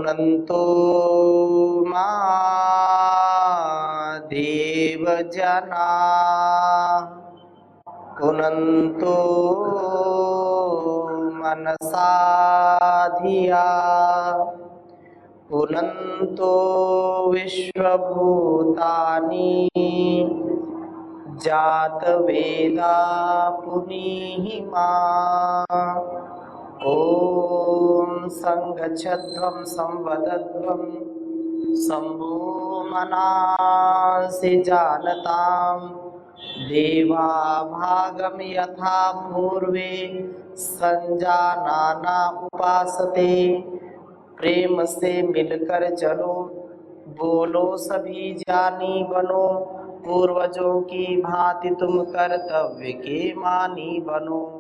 पुनन्तो मा देवजना पुनन्तो मनसा धिया पुनन्तो विश्वभूतानि जातवेदा पुनीहि मा। ॐ संगच्छध्वं संवदध्वं शम्भो मनांसि जानतां देवा भागं यथा पूर्वे संजानाना उपासते। प्रेम से मिलकर चलो, बोलो सभी जानी बनो, पूर्वजों की भांति तुम कर्तव्य के मानी बनो,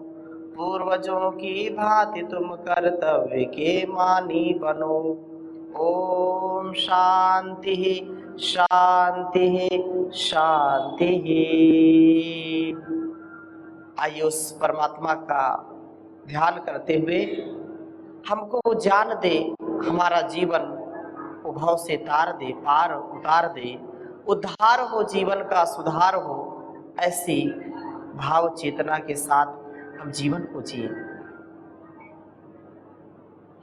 पूर्वजों की भांति तुम कर्तव्य के मानी बनो। ओम शांति शांति शांति। आइए उस परमात्मा का ध्यान करते हुए हमको वो जान दे, हमारा जीवन उभव से तार दे, पार उतार दे, उद्धार हो, जीवन का सुधार हो। ऐसी भाव चेतना के साथ हम जीवन को जिए।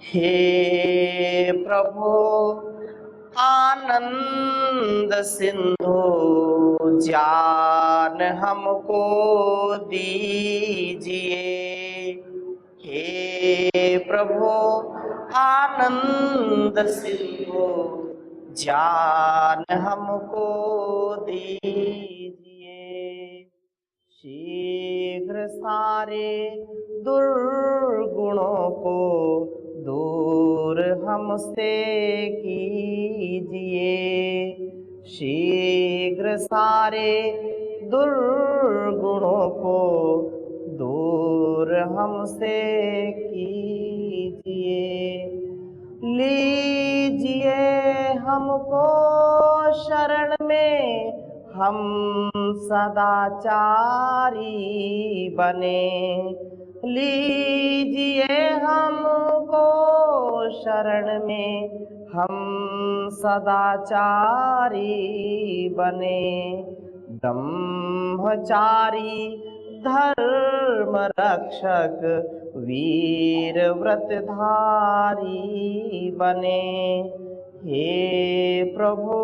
हे प्रभु आनंद सिंधु ज्ञान हमको दीजिए। हे प्रभु आनंद सिंधु ज्ञान हमको दीजिए। शीघ्र सारे दुर्गुणों को दूर हमसे कीजिए। शीघ्र सारे दुर्गुणों को दूर हमसे कीजिए। लीजिए हमको शरण में, हम सदाचारी बने। लीजिए हमको शरण में, हम सदाचारी बने। ब्रह्मचारी धर्म रक्षक वीर व्रतधारी बने। हे प्रभु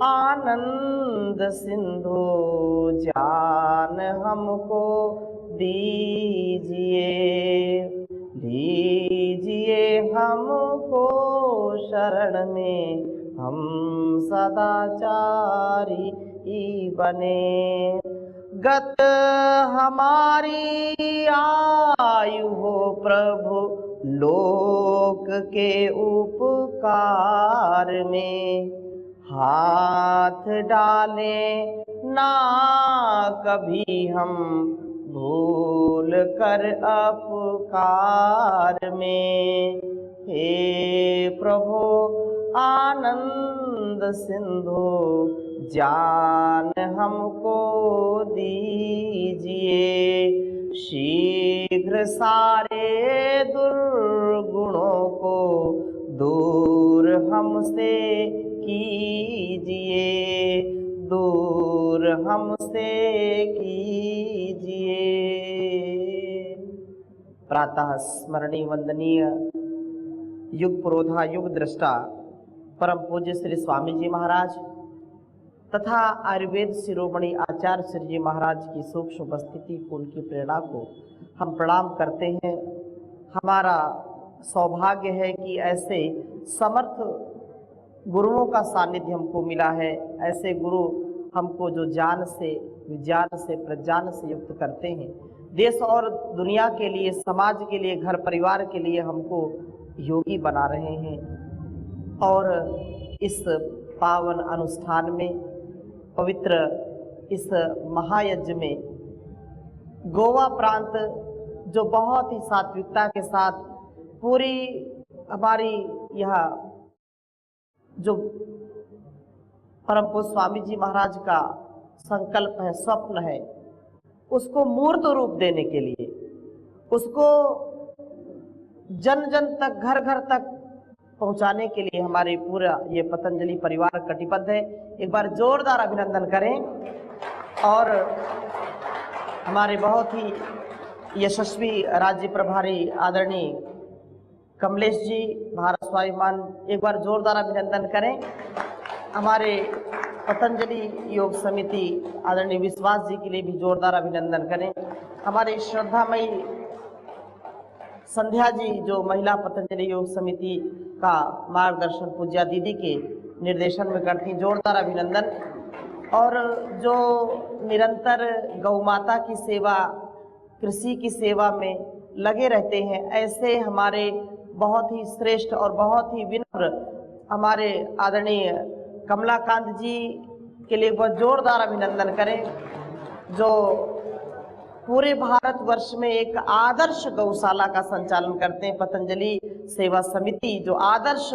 आनंद सिंधु ज्ञान हमको दीजिए। दीजिए हमको शरण में, हम सदाचारी बने। गत हमारी आयु हो प्रभु लोक के उपकार में, हाथ डाले ना कभी हम भूल कर अपकार में। हे प्रभु आनंद सिंधु ज्ञान हमको दीजिए। शीघ्र सारे दुर्गुणों को दूर हमसे कीजिए। दूर हमसे कीजिए। प्रातः स्मरणीय वंदनीय युग पुरोधा युग दृष्टा परम पूज्य श्री स्वामी जी महाराज तथा आयुर्वेद शिरोमणि आचार्य श्री जी महाराज की सूक्ष्म उपस्थिति को, उनकी प्रेरणा को हम प्रणाम करते हैं। हमारा सौभाग्य है कि ऐसे समर्थ गुरुओं का सानिध्य हमको मिला है। ऐसे गुरु हमको जो ज्ञान से, विज्ञान से, प्रज्ञान से युक्त करते हैं, देश और दुनिया के लिए, समाज के लिए, घर परिवार के लिए हमको योगी बना रहे हैं। और इस पावन अनुष्ठान में, पवित्र इस महायज्ञ में गोवा प्रांत जो बहुत ही सात्विकता के साथ पूरी हमारी यह जो परम पूज्य स्वामी जी महाराज का संकल्प है, स्वप्न है, उसको मूर्त रूप देने के लिए, उसको जन जन तक, घर घर तक पहुंचाने के लिए हमारे पूरा ये पतंजलि परिवार कटिबद्ध है। एक बार जोरदार अभिनंदन करें। और हमारे बहुत ही यशस्वी राज्य प्रभारी आदरणीय कमलेश जी, भारत स्वाभिमान, एक बार जोरदार अभिनंदन करें। हमारे पतंजलि योग समिति आदरणीय विश्वास जी के लिए भी जोरदार अभिनंदन करें। हमारे श्रद्धामयी संध्या जी जो महिला पतंजलि योग समिति का मार्गदर्शन पूज्या दीदी के निर्देशन में करती हैं, जोरदार अभिनंदन। और जो निरंतर गौ माता की सेवा, कृषि की सेवा में लगे रहते हैं, ऐसे हमारे बहुत ही श्रेष्ठ और बहुत ही विनम्र हमारे आदरणीय कमलाकांत जी के लिए बहुत जोरदार अभिनंदन करें, जो पूरे भारतवर्ष में एक आदर्श गौशाला का संचालन करते हैं। पतंजलि सेवा समिति जो आदर्श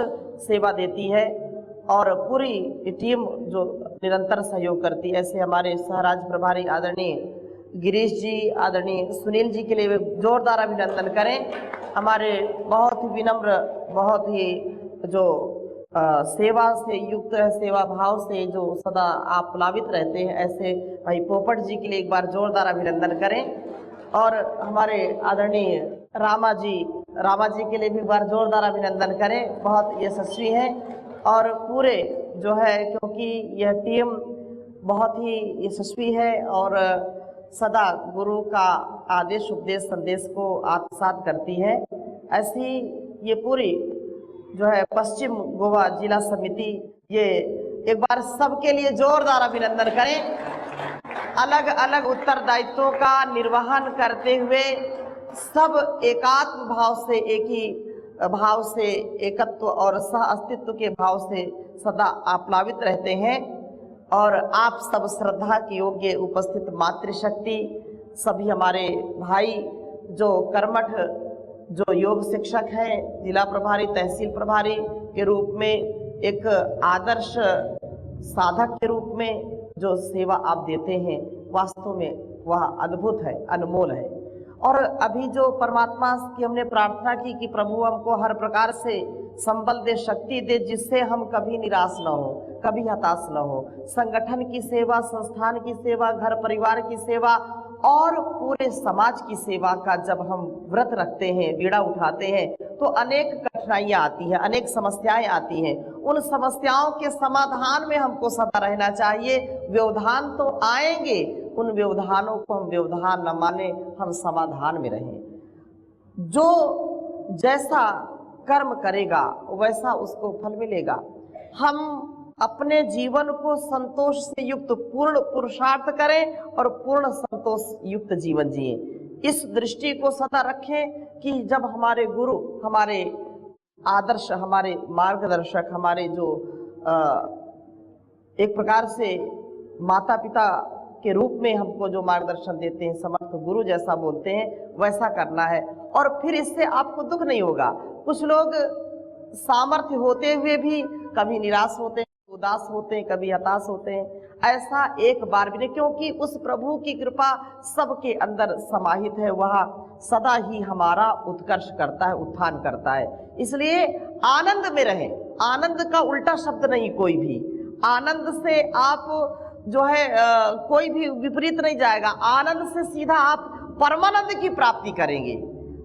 सेवा देती है और पूरी टीम जो निरंतर सहयोग करती है, ऐसे हमारे सहराज्य प्रभारी आदरणीय गिरीश जी, आदरणीय सुनील जी के लिए जोरदार अभिनंदन करें। हमारे बहुत ही विनम्र, बहुत ही जो सेवा से युक्त है, सेवा भाव से जो सदा आप प्लावित रहते हैं, ऐसे भाई पोपट जी के लिए एक बार जोरदार अभिनंदन करें। और हमारे आदरणीय रामा जी के लिए भी एक बार जोरदार अभिनंदन करें, बहुत यशस्वी हैं। और पूरे जो है, क्योंकि यह टीम बहुत ही यशस्वी है और सदा गुरु का आदेश उपदेश संदेश को आत्मसात करती है, ऐसी ये पूरी जो है पश्चिम गोवा जिला समिति, ये एक बार सबके लिए जोरदार अभिनंदन करें। अलग अलग उत्तरदायित्वों का निर्वहन करते हुए सब एकात्म भाव से, एक ही भाव से, एकत्व और सह अस्तित्व के भाव से सदा आप्लावित रहते हैं। और आप सब श्रद्धा की योग्य उपस्थित मातृशक्ति, सभी हमारे भाई जो कर्मठ जो योग शिक्षक हैं, जिला प्रभारी, तहसील प्रभारी के रूप में, एक आदर्श साधक के रूप में जो सेवा आप देते हैं, वास्तव में वह अद्भुत है, अनमोल है। और अभी जो परमात्मा की हमने प्रार्थना की कि प्रभु हमको हर प्रकार से संबल दे, शक्ति दे, जिससे हम कभी निराश न हो, कभी हताश न हो। संगठन की सेवा, संस्थान की सेवा, घर परिवार की सेवा और पूरे समाज की सेवा का जब हम व्रत रखते हैं, बीड़ा उठाते हैं, तो अनेक कठिनाइयाँ आती हैं, अनेक समस्याएं आती हैं। उन समस्याओं के समाधान में हमको सदा रहना चाहिए। व्यवधान तो आएंगे, उन व्यवधानों को हम व्यवधान न माने, हम समाधान में रहें। जो जैसा कर्म करेगा वैसा उसको फल मिलेगा। हम अपने जीवन को संतोष से युक्त पूर्ण पुरुषार्थ करें और पूर्ण संतोष युक्त जीवन जिए। इस दृष्टि को सदा रखें कि जब हमारे गुरु, हमारे आदर्श, हमारे मार्गदर्शक, हमारे जो एक प्रकार से माता पिता के रूप में हमको जो मार्गदर्शन देते हैं, समर्थ गुरु जैसा बोलते हैं, वैसा करना है। और फिर इससे आपको दुख नहीं होगा। कुछ लोग सामर्थ्य होते हुए भी कभी निराश होते हैं, उदास होते हैं, कभी हताश होते हैं। ऐसा एक बार भी नहीं, क्योंकि उस प्रभु की कृपा सबके अंदर समाहित है, वह सदा ही हमारा उत्कर्ष करता है, उत्थान करता है। इसलिए आनंद में रहें। आनंद का उल्टा शब्द नहीं कोई भी। आनंद से आप जो है कोई भी विपरीत नहीं जाएगा। आनंद से सीधा आप परमानंद की प्राप्ति करेंगे।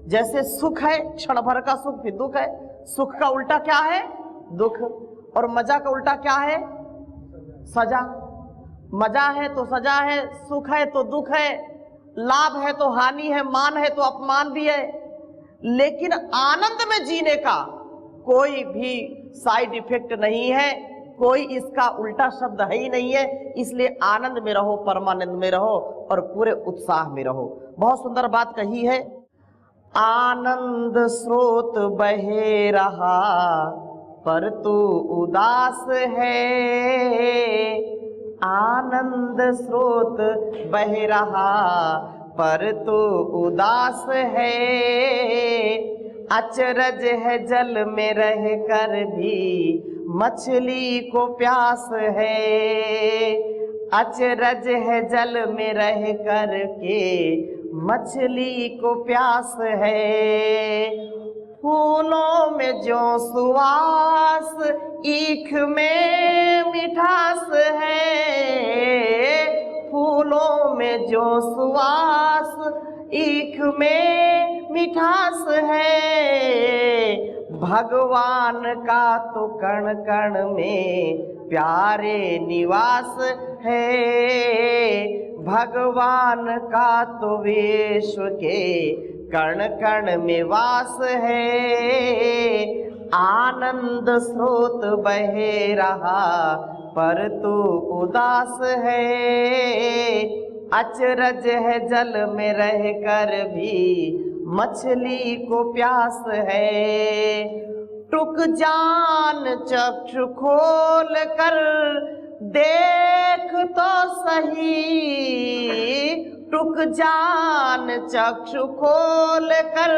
जैसे सुख है, क्षण भर का सुख, फिर दुख है। सुख का उल्टा क्या है? दुख। और मजा का उल्टा क्या है? सजा। मजा है तो सजा है, सुख है तो दुख है, लाभ है तो हानि है, मान है तो अपमान भी है। लेकिन आनंद में जीने का कोई भी साइड इफेक्ट नहीं है, कोई इसका उल्टा शब्द है ही नहीं है। इसलिए आनंद में रहो, परमानंद में रहो और पूरे उत्साह में रहो। बहुत सुंदर बात कही है। आनंद स्रोत बहे रहा पर तू उदास है, आनंद स्रोत बह रहा पर तू उदास है, अचरज है जल में रह कर भी मछली को प्यास है, अचरज है जल में रह कर के मछली को प्यास है। फूलों में जो सुवास, ईख में मिठास है। फूलों में जो सुवास, ईख में मिठास है। भगवान का तो कण कण में प्यारे निवास है। भगवान का तो विश्व के कण कण में वास है। आनंद स्रोत बहे रहा पर तू उदास है। अचरज है जल में रह कर भी मछली को प्यास है। टुक जान चक्षु खोल कर देख तो सही। टुक जान चक्षु खोल कर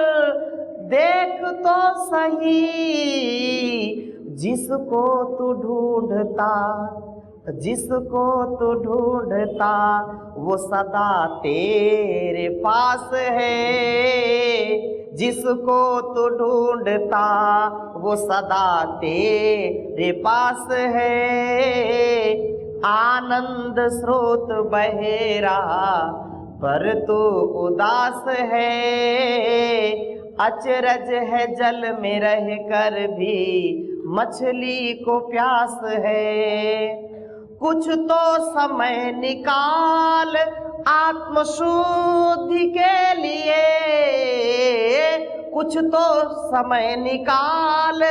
देख तो सही। जिसको तू ढूंढता, जिसको तू ढूंढता वो सदा तेरे पास है। जिसको तू ढूंढता वो सदा तेरे पास है। आनंद स्रोत बहे रहा पर तू उदास है। अचरज है जल में रह कर भी मछली को प्यास है। कुछ तो समय निकाल आत्म शुद्धि के लिए। कुछ तो समय निकाल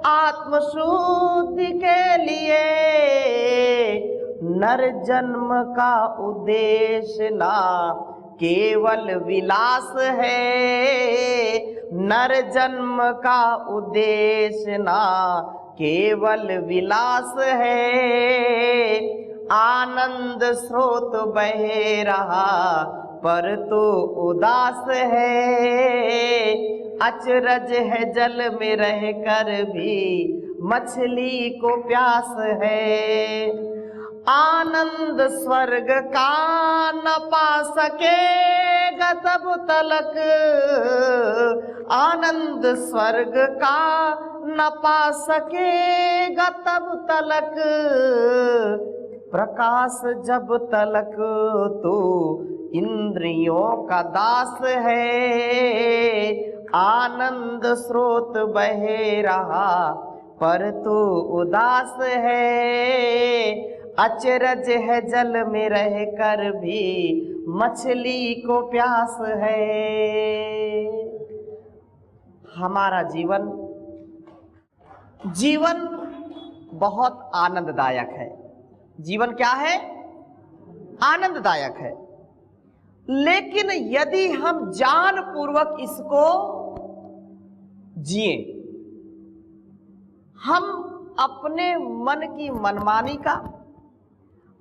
आत्म शुद्धि के लिए। नर जन्म का उद्देश्य ना केवल विलास है। नर जन्म का उद्देश्य ना केवल विलास है। आनंद स्रोत बहे रहा पर तो उदास है। अचरज है जल में रह कर भी मछली को प्यास है। आनंद स्वर्ग का न पा सकेगा तब तलक। आनंद स्वर्ग का न पा सकेगा तब तलक। प्रकाश जब तलक तो इंद्रियों का दास है। आनंद स्रोत बहे रहा पर तो उदास है। अचरज है जल में रह कर भी मछली को प्यास है। हमारा जीवन जीवन बहुत आनंददायक है। जीवन क्या है? आनंददायक है। लेकिन यदि हम जान पूर्वक इसको जिए, हम अपने मन की मनमानी का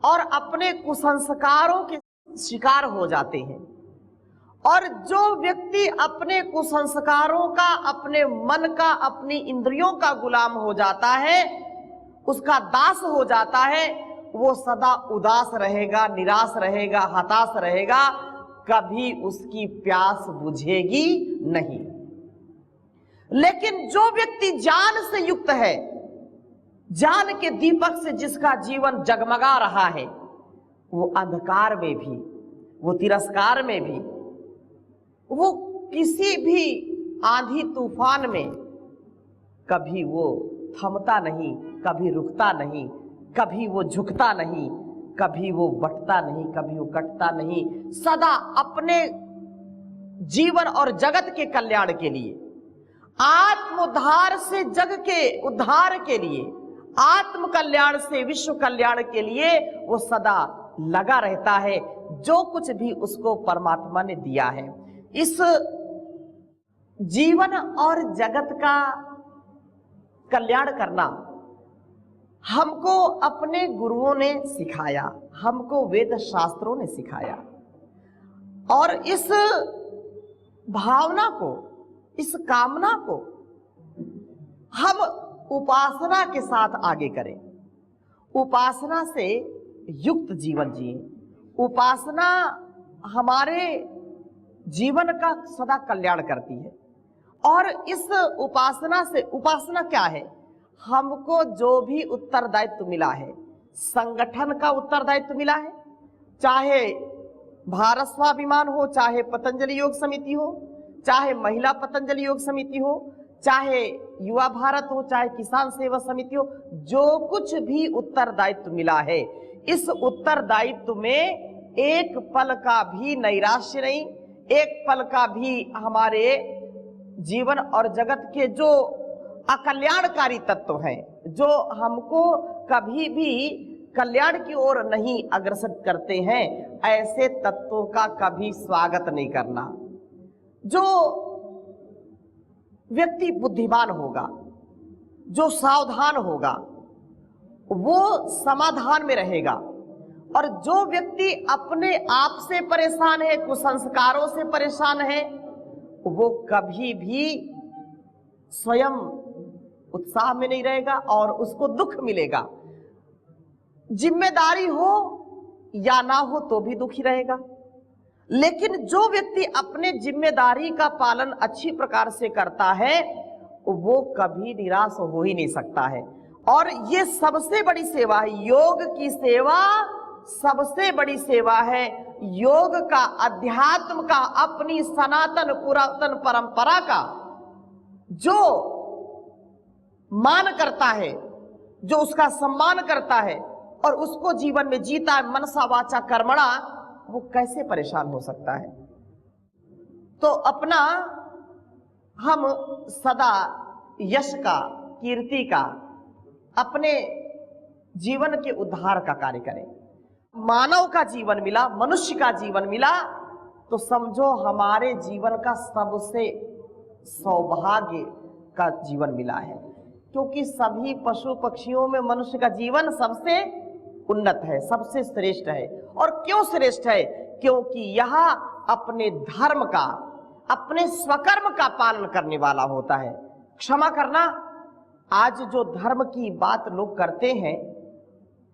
और अपने कुसंस्कारों के शिकार हो जाते हैं। और जो व्यक्ति अपने कुसंस्कारों का, अपने मन का, अपनी इंद्रियों का गुलाम हो जाता है, उसका दास हो जाता है, वो सदा उदास रहेगा, निराश रहेगा, हताश रहेगा। कभी उसकी प्यास बुझेगी नहीं। लेकिन जो व्यक्ति ज्ञान से युक्त है, ज्ञान के दीपक से जिसका जीवन जगमगा रहा है, वो अंधकार में भी, वो तिरस्कार में भी, वो किसी भी आंधी तूफान में कभी वो थमता नहीं, कभी रुकता नहीं, कभी वो झुकता नहीं, कभी वो बटता नहीं, कभी वो कटता नहीं। सदा अपने जीवन और जगत के कल्याण के लिए, आत्म उद्धार से जग के उद्धार के लिए, आत्म कल्याण से विश्व कल्याण के लिए वो सदा लगा रहता है। जो कुछ भी उसको परमात्मा ने दिया है, इस जीवन और जगत का कल्याण करना हमको अपने गुरुओं ने सिखाया, हमको वेद शास्त्रों ने सिखाया। और इस भावना को, इस कामना को हम उपासना के साथ आगे करें, उपासना से युक्त जीवन जिए। उपासना हमारे जीवन का सदा कल्याण करती है और इस उपासना से, उपासना क्या है? हमको जो भी उत्तरदायित्व मिला है, संगठन का उत्तरदायित्व मिला है, चाहे भारत स्वाभिमान हो, चाहे पतंजलि योग समिति हो, चाहे महिला पतंजलि योग समिति हो, चाहे युवा भारत हो, चाहे किसान सेवा समिति हो, जो कुछ भी उत्तरदायित्व मिला है, इस उत्तरदायित्व में एक पल का भी नैराश्य नहीं, एक पल का भी हमारे जीवन और जगत के जो अकल्याणकारी तत्व हैं, जो हमको कभी भी कल्याण की ओर नहीं अग्रसर करते हैं, ऐसे तत्वों का कभी स्वागत नहीं करना। जो व्यक्ति बुद्धिमान होगा, जो सावधान होगा, वो समाधान में रहेगा, और जो व्यक्ति अपने आप से परेशान है, कुसंस्कारों से परेशान है, वो कभी भी स्वयं उत्साह में नहीं रहेगा और उसको दुख मिलेगा। जिम्मेदारी हो या ना हो तो भी दुखी रहेगा। लेकिन जो व्यक्ति अपने जिम्मेदारी का पालन अच्छी प्रकार से करता है, वो कभी निराश हो ही नहीं सकता है। और ये सबसे बड़ी सेवा है, योग की सेवा सबसे बड़ी सेवा है। योग का, अध्यात्म का, अपनी सनातन पुरातन परंपरा का जो मान करता है, जो उसका सम्मान करता है और उसको जीवन में जीता है मनसा वाचा कर्मणा, वो कैसे परेशान हो सकता है? तो अपना हम सदा यश का, कीर्ति का, अपने जीवन के उद्धार का कार्य करें। मानव का जीवन मिला, मनुष्य का जीवन मिला, तो समझो हमारे जीवन का सबसे सौभाग्य का जीवन मिला है। क्योंकि सभी पशु पक्षियों में मनुष्य का जीवन सबसे उन्नत है, सबसे श्रेष्ठ है। और क्यों श्रेष्ठ है? क्योंकि यह अपने धर्म का, अपने स्वकर्म का पालन करने वाला होता है। क्षमा करना, आज जो धर्म की बात लोग करते हैं,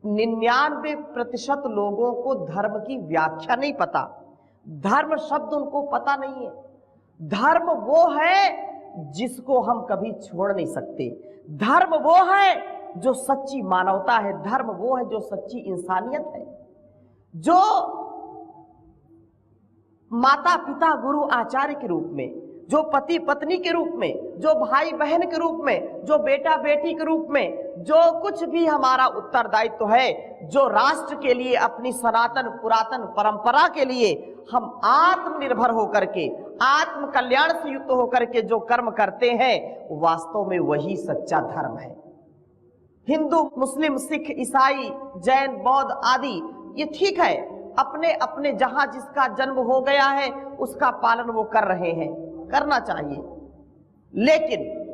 99% लोगों को धर्म की व्याख्या नहीं पता, धर्म शब्द उनको पता नहीं है। धर्म वो है जिसको हम कभी छोड़ नहीं सकते। धर्म वो है जो सच्ची मानवता है, धर्म वो है जो सच्ची इंसानियत है, जो माता पिता गुरु आचार्य के रूप में, जो पति पत्नी के रूप में, जो भाई बहन के रूप में, जो बेटा बेटी के रूप में, जो कुछ भी हमारा उत्तरदायित्व है, जो राष्ट्र के लिए, अपनी सनातन पुरातन परंपरा के लिए हम आत्मनिर्भर होकर के, आत्म कल्याण से युक्त होकर के जो कर्म करते हैं, वास्तव में वही सच्चा धर्म है। हिंदू, मुस्लिम, सिख, ईसाई, जैन, बौद्ध आदि, ये ठीक है, अपने अपने जहां जिसका जन्म हो गया है उसका पालन वो कर रहे हैं, करना चाहिए। लेकिन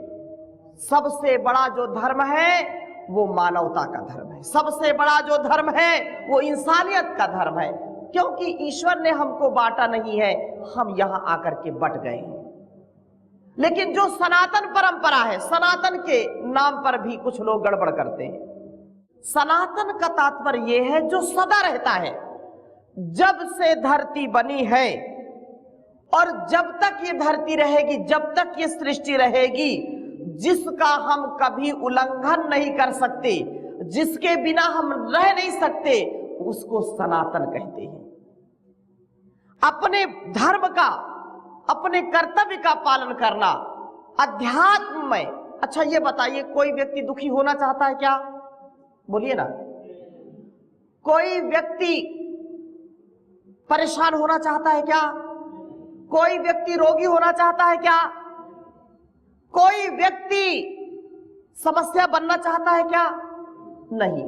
सबसे बड़ा जो धर्म है वो मानवता का धर्म है, सबसे बड़ा जो धर्म है वो इंसानियत का धर्म है। क्योंकि ईश्वर ने हमको बांटा नहीं है, हम यहां आकर के बट गए हैं। लेकिन जो सनातन परंपरा है, सनातन के नाम पर भी कुछ लोग गड़बड़ करते हैं। सनातन का तात्पर्य यह है जो सदा रहता है, जब से धरती बनी है और जब तक ये धरती रहेगी, जब तक ये सृष्टि रहेगी, जिसका हम कभी उल्लंघन नहीं कर सकते, जिसके बिना हम रह नहीं सकते, उसको सनातन कहते हैं। अपने धर्म का, अपने कर्तव्य का पालन करना अध्यात्म में। अच्छा ये बताइए, कोई व्यक्ति दुखी होना चाहता है क्या? बोलिए ना। कोई व्यक्ति परेशान होना चाहता है क्या? कोई व्यक्ति रोगी होना चाहता है क्या? कोई व्यक्ति समस्या बनना चाहता है क्या? नहीं।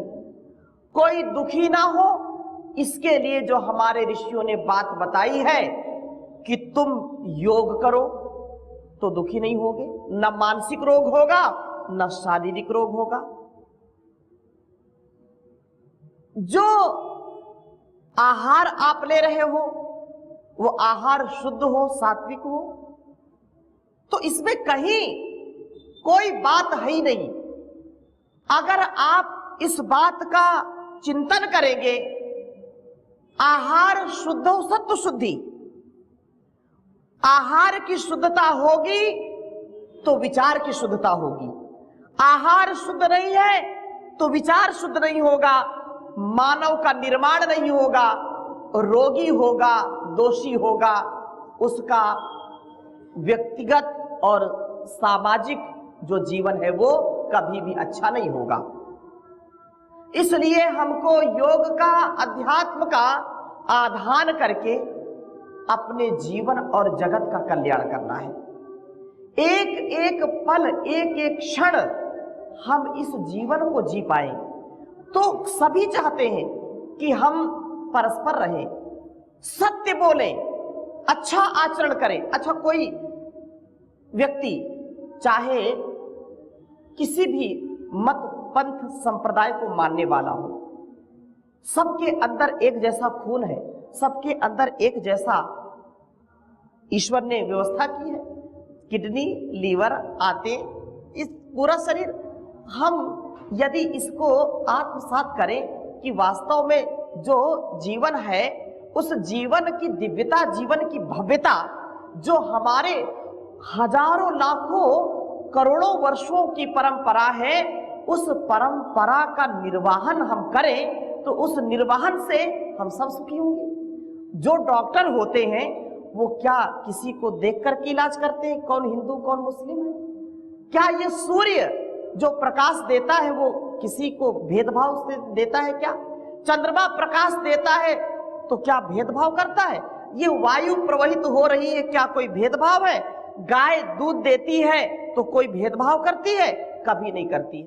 कोई दुखी ना हो, इसके लिए जो हमारे ऋषियों ने बात बताई है कि तुम योग करो तो दुखी नहीं होगे, न मानसिक रोग होगा न शारीरिक रोग होगा। जो आहार आप ले रहे हो वो आहार शुद्ध हो, सात्विक हो, तो इसमें कहीं कोई बात है ही नहीं। अगर आप इस बात का चिंतन करेंगे, आहार शुद्ध हो, सत्व शुद्धि, आहार की शुद्धता होगी तो विचार की शुद्धता होगी। आहार शुद्ध नहीं है तो विचार शुद्ध नहीं होगा, मानव का निर्माण नहीं होगा, रोगी होगा, दोषी होगा, उसका व्यक्तिगत और सामाजिक जो जीवन है वो कभी भी अच्छा नहीं होगा। इसलिए हमको योग का, अध्यात्म का आधान करके अपने जीवन और जगत का कल्याण करना है। एक एक पल, एक एक क्षण हम इस जीवन को जी पाए तो सभी चाहते हैं कि हम परस्पर रहें, सत्य बोलें, अच्छा आचरण करें। अच्छा, कोई व्यक्ति चाहे किसी भी मत, पंथ, संप्रदाय को मानने वाला हो, सबके अंदर एक जैसा खून है, सबके अंदर एक जैसा ईश्वर ने व्यवस्था की है। किडनी, लीवर, आते, इस पूरा शरीर, हम यदि इसको आत्मसात करें कि वास्तव में जो जीवन है, उस जीवन की दिव्यता, जीवन की भव्यता जो हमारे हजारों, लाखों, करोड़ों वर्षों की परंपरा है, उस परंपरा का निर्वाहन हम करें तो उस निर्वाहन से हम सब सुखी होंगे। जो डॉक्टर होते हैं वो क्या किसी को देख कर के इलाज करते हैं, कौन हिंदू कौन मुस्लिम है? क्या ये सूर्य जो प्रकाश देता है वो किसी को भेदभाव से देता है? क्या चंद्रमा प्रकाश देता है तो क्या भेदभाव करता है? ये वायु प्रवाहित हो रही है, क्या कोई भेदभाव है? गाय दूध देती है तो कोई भेदभाव करती है? कभी नहीं करती है।